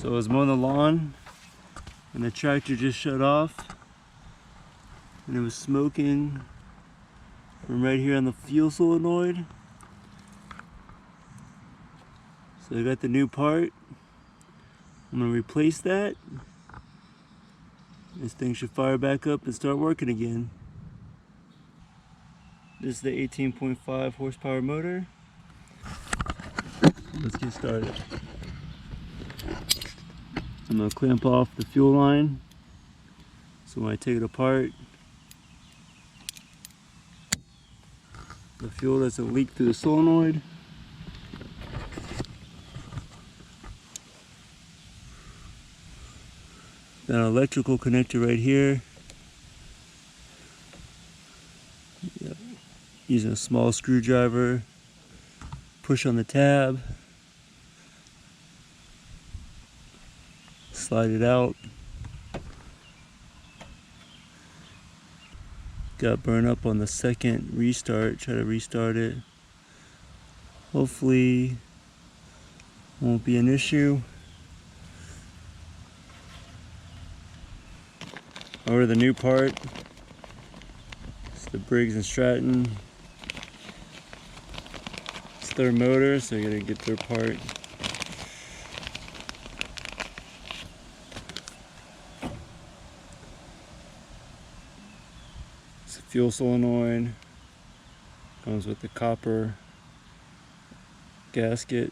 So I was mowing the lawn and the tractor just shut off and it was smoking from right here on the fuel solenoid. So I got the new part. I'm going to replace that. This thing should fire back up and start working again. This is the 18.5 horsepower motor. Let's get started. I'm going to clamp off the fuel line, so when I take it apart, the fuel doesn't leak through the solenoid. Got an electrical connector right here. Yep. Using a small screwdriver, push on the tab, slide it out. Got burned up on the second restart. Try to restart it. Hopefully won't be an issue. Over the new part. It's the Briggs and Stratton. It's their motor, so you gotta get their part. It's a fuel solenoid. Comes with the copper gasket.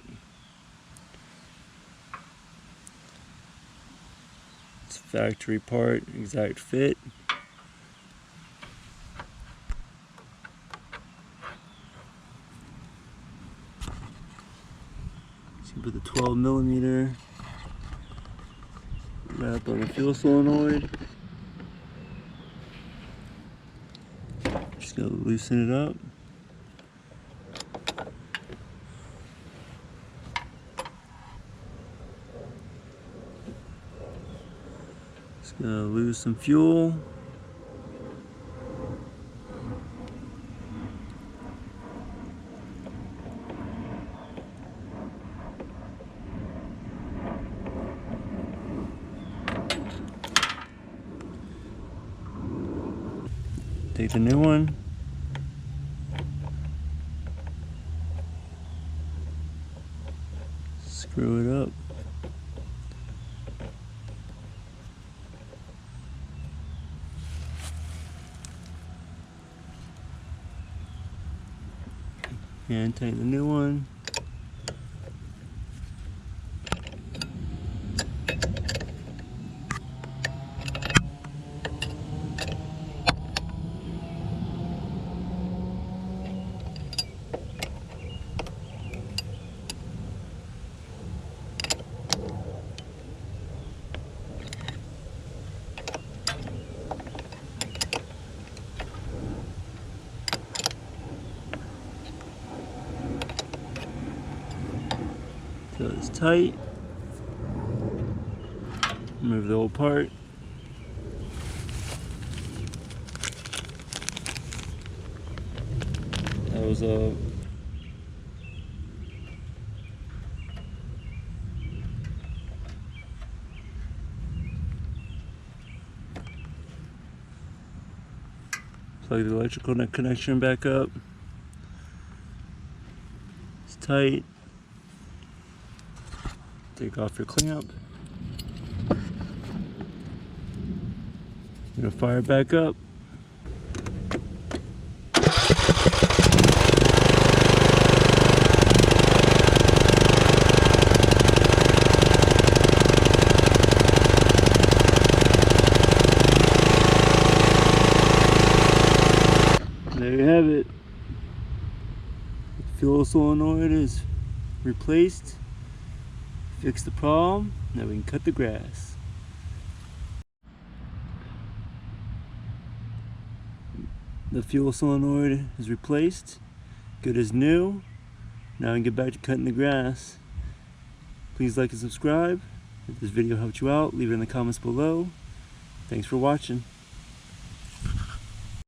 It's a factory part, exact fit. So you put the 12mm right up on the fuel solenoid. Just gonna loosen it up. Just gonna lose some fuel. Take the new one. Screw it up. And take the new one. So it's tight. Remove the old part. That was a plug the electrical connection back up. It's tight. Take off your clamp. You're gonna fire it back up. There you have it. The fuel solenoid is replaced. Fix the problem, now we can cut the grass. The fuel solenoid is replaced, good as new. Now we can get back to cutting the grass. Please like and subscribe. If this video helped you out, leave it in the comments below. Thanks for watching.